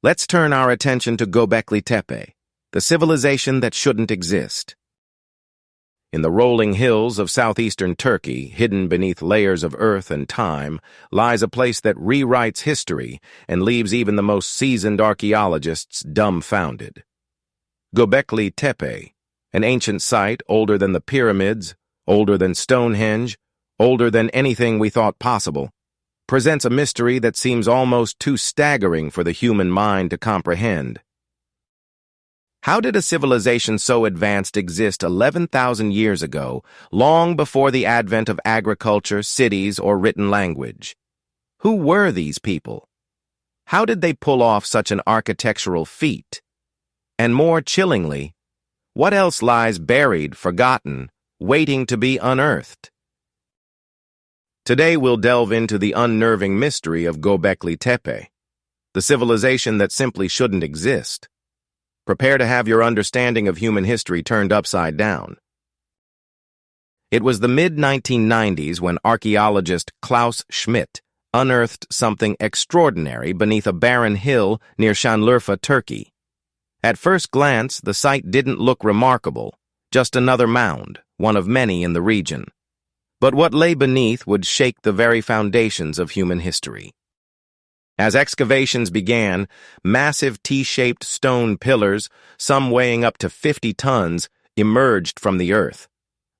Let's turn our attention to Göbekli Tepe, the civilization that shouldn't exist. In the rolling hills of southeastern Turkey, hidden beneath layers of earth and time, lies a place that rewrites history and leaves even the most seasoned archaeologists dumbfounded. Göbekli Tepe, an ancient site older than the pyramids, older than Stonehenge, older than anything we thought possible, presents a mystery that seems almost too staggering for the human mind to comprehend. How did a civilization so advanced exist 11,000 years ago, long before the advent of agriculture, cities, or written language? Who were these people? How did they pull off such an architectural feat? And more chillingly, what else lies buried, forgotten, waiting to be unearthed? Today we'll delve into the unnerving mystery of Göbekli Tepe, the civilization that simply shouldn't exist. Prepare to have your understanding of human history turned upside down. It was the mid-1990s when archaeologist Klaus Schmidt unearthed something extraordinary beneath a barren hill near Şanlıurfa, Turkey. At first glance, the site didn't look remarkable, just another mound, one of many in the region. But what lay beneath would shake the very foundations of human history. As excavations began, massive T-shaped stone pillars, some weighing up to 50 tons, emerged from the earth.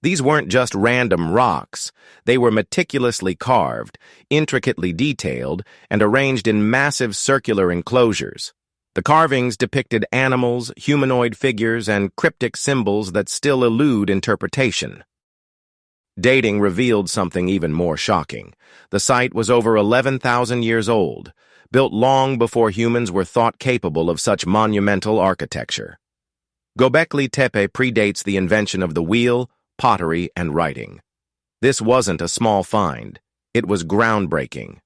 These weren't just random rocks. They were meticulously carved, intricately detailed, and arranged in massive circular enclosures. The carvings depicted animals, humanoid figures, and cryptic symbols that still elude interpretation. Dating revealed something even more shocking. The site was over 11,000 years old, built long before humans were thought capable of such monumental architecture. Göbekli Tepe predates the invention of the wheel, pottery, and writing. This wasn't a small find. It was groundbreaking.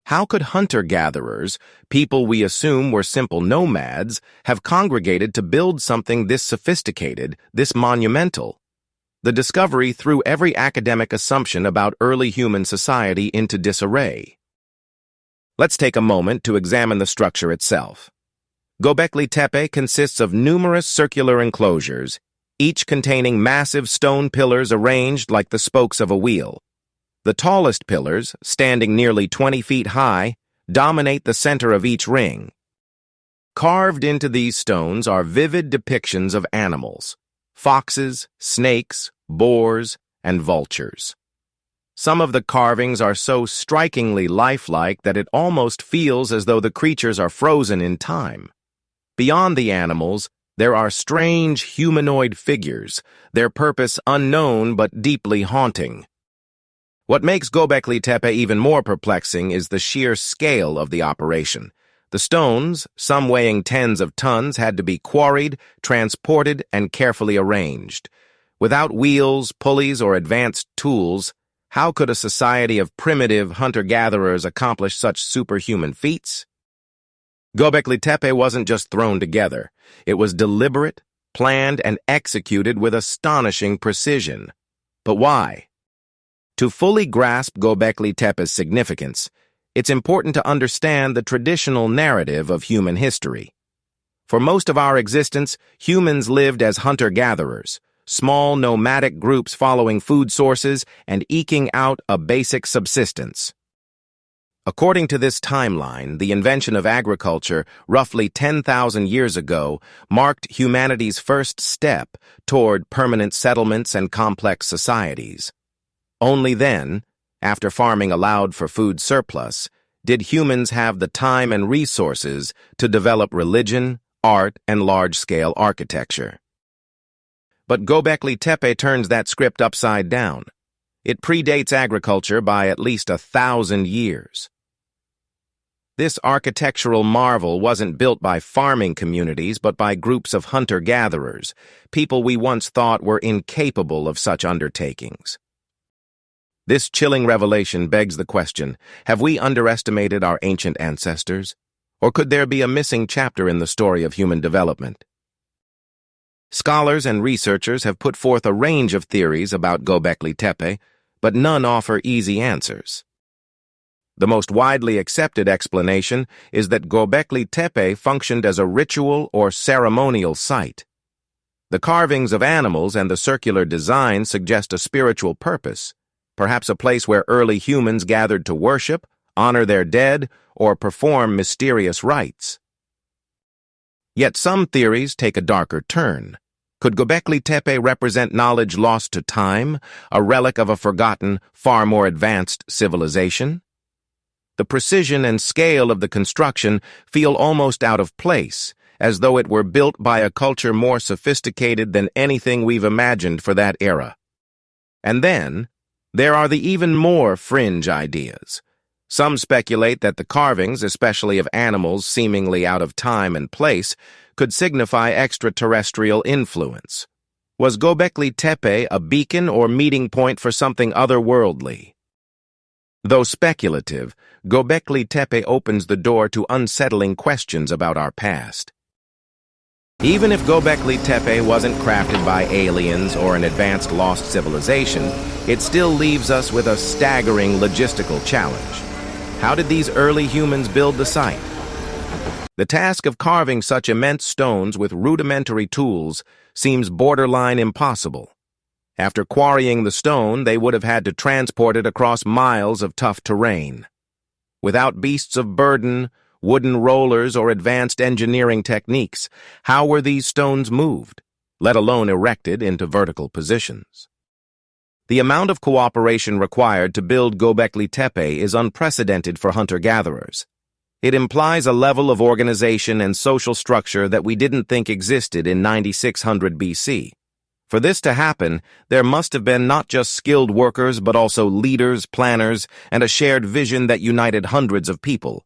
How could hunter-gatherers, people we assume were simple nomads, have congregated to build something this sophisticated, this monumental? The discovery threw every academic assumption about early human society into disarray. Let's take a moment to examine the structure itself. Göbekli Tepe consists of numerous circular enclosures, each containing massive stone pillars arranged like the spokes of a wheel. The tallest pillars, standing nearly 20 feet high, dominate the center of each ring. Carved into these stones are vivid depictions of animals: foxes, snakes, boars, and vultures. Some of the carvings are so strikingly lifelike that it almost feels as though the creatures are frozen in time. Beyond the animals, there are strange humanoid figures, their purpose unknown but deeply haunting. What makes Göbekli Tepe even more perplexing is the sheer scale of the operation. The stones, some weighing tens of tons, had to be quarried, transported, and carefully arranged. Without wheels, pulleys, or advanced tools, how could a society of primitive hunter-gatherers accomplish such superhuman feats? Göbekli Tepe wasn't just thrown together. It was deliberate, planned, and executed with astonishing precision. But why? To fully grasp Göbekli Tepe's significance, it's important to understand the traditional narrative of human history. For most of our existence, humans lived as hunter-gatherers, small nomadic groups following food sources and eking out a basic subsistence. According to this timeline, the invention of agriculture roughly 10,000 years ago marked humanity's first step toward permanent settlements and complex societies. Only then, after farming allowed for food surplus, did humans have the time and resources to develop religion, art, and large-scale architecture. But Göbekli Tepe turns that script upside down. It predates agriculture by at least 1,000 years. This architectural marvel wasn't built by farming communities, but by groups of hunter-gatherers, people we once thought were incapable of such undertakings. This chilling revelation begs the question, have we underestimated our ancient ancestors? Or could there be a missing chapter in the story of human development? Scholars and researchers have put forth a range of theories about Göbekli Tepe, but none offer easy answers. The most widely accepted explanation is that Göbekli Tepe functioned as a ritual or ceremonial site. The carvings of animals and the circular design suggest a spiritual purpose, perhaps a place where early humans gathered to worship, honor their dead, or perform mysterious rites. Yet some theories take a darker turn. Could Göbekli Tepe represent knowledge lost to time, a relic of a forgotten, far more advanced civilization? The precision and scale of the construction feel almost out of place, as though it were built by a culture more sophisticated than anything we've imagined for that era. And then, there are the even more fringe ideas. Some speculate that the carvings, especially of animals seemingly out of time and place, could signify extraterrestrial influence. Was Göbekli Tepe a beacon or meeting point for something otherworldly? Though speculative, Göbekli Tepe opens the door to unsettling questions about our past. Even if Göbekli Tepe wasn't crafted by aliens or an advanced lost civilization, it still leaves us with a staggering logistical challenge. How did these early humans build the site? The task of carving such immense stones with rudimentary tools seems borderline impossible. After quarrying the stone, they would have had to transport it across miles of tough terrain. Without beasts of burden, wooden rollers, or advanced engineering techniques, how were these stones moved, let alone erected into vertical positions? The amount of cooperation required to build Göbekli Tepe is unprecedented for hunter-gatherers. It implies a level of organization and social structure that we didn't think existed in 9600 BC. For this to happen, there must have been not just skilled workers but also leaders, planners, and a shared vision that united hundreds of people.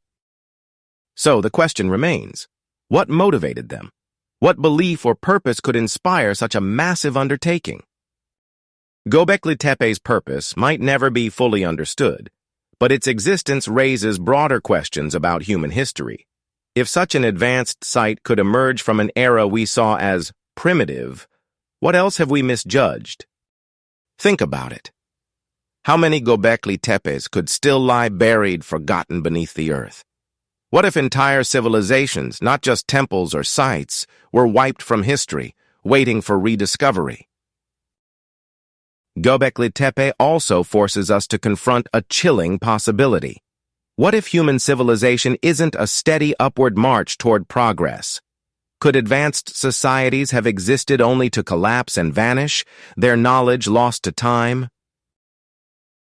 So the question remains, what motivated them? What belief or purpose could inspire such a massive undertaking? Göbekli Tepe's purpose might never be fully understood, but its existence raises broader questions about human history. If such an advanced site could emerge from an era we saw as primitive, what else have we misjudged? Think about it. How many Göbekli Tepes could still lie buried, forgotten beneath the earth? What if entire civilizations, not just temples or sites, were wiped from history, waiting for rediscovery? Göbekli Tepe also forces us to confront a chilling possibility. What if human civilization isn't a steady upward march toward progress? Could advanced societies have existed only to collapse and vanish, their knowledge lost to time?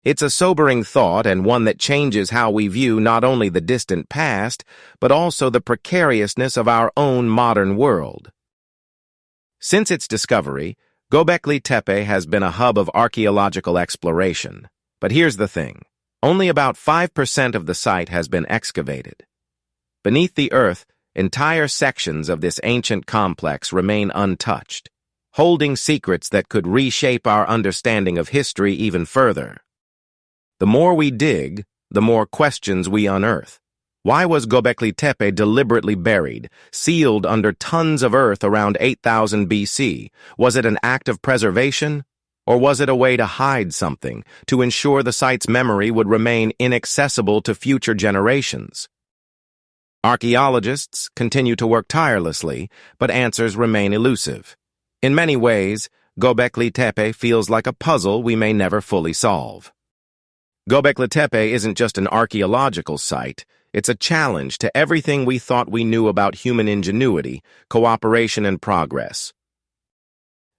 It's a sobering thought and one that changes how we view not only the distant past, but also the precariousness of our own modern world. Since its discovery, Göbekli Tepe has been a hub of archaeological exploration. But here's the thing. Only about 5% of the site has been excavated. Beneath the earth, entire sections of this ancient complex remain untouched, holding secrets that could reshape our understanding of history even further. The more we dig, the more questions we unearth. Why was Göbekli Tepe deliberately buried, sealed under tons of earth around 8000 BC? Was it an act of preservation? Or was it a way to hide something, to ensure the site's memory would remain inaccessible to future generations? Archaeologists continue to work tirelessly, but answers remain elusive. In many ways, Göbekli Tepe feels like a puzzle we may never fully solve. Göbekli Tepe isn't just an archaeological site, it's a challenge to everything we thought we knew about human ingenuity, cooperation, and progress.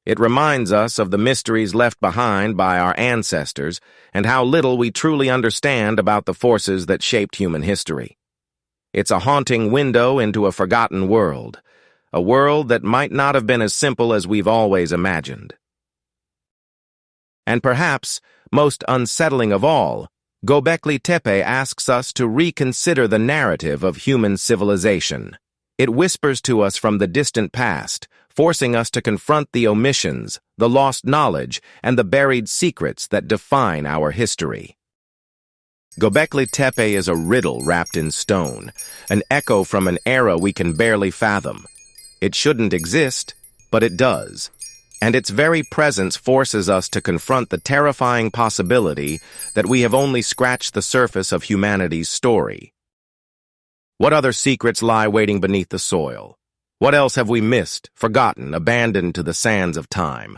It reminds us of the mysteries left behind by our ancestors and how little we truly understand about the forces that shaped human history. It's a haunting window into a forgotten world, a world that might not have been as simple as we've always imagined. And perhaps, most unsettling of all, Göbekli Tepe asks us to reconsider the narrative of human civilization. It whispers to us from the distant past, forcing us to confront the omissions, the lost knowledge, and the buried secrets that define our history. Göbekli Tepe is a riddle wrapped in stone, an echo from an era we can barely fathom. It shouldn't exist, but it does. and its very presence forces us to confront the terrifying possibility that we have only scratched the surface of humanity's story. What other secrets lie waiting beneath the soil? What else have we missed, forgotten, abandoned to the sands of time?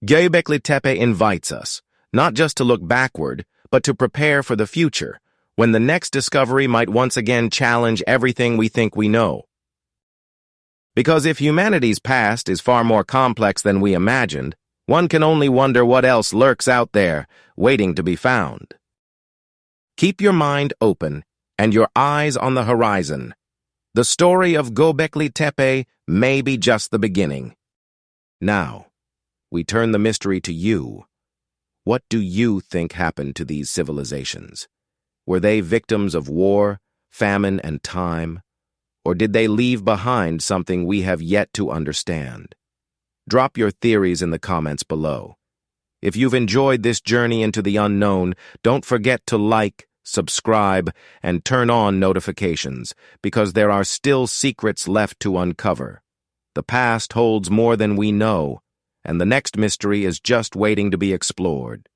Göbekli Tepe invites us, not just to look backward, but to prepare for the future, when the next discovery might once again challenge everything we think we know. Because if humanity's past is far more complex than we imagined, one can only wonder what else lurks out there, waiting to be found. Keep your mind open and your eyes on the horizon. The story of Göbekli Tepe may be just the beginning. Now, we turn the mystery to you. What do you think happened to these civilizations? Were they victims of war, famine, and time? Or did they leave behind something we have yet to understand? Drop your theories in the comments below. If you've enjoyed this journey into the unknown, don't forget to like, subscribe, and turn on notifications, because there are still secrets left to uncover. The past holds more than we know, and the next mystery is just waiting to be explored.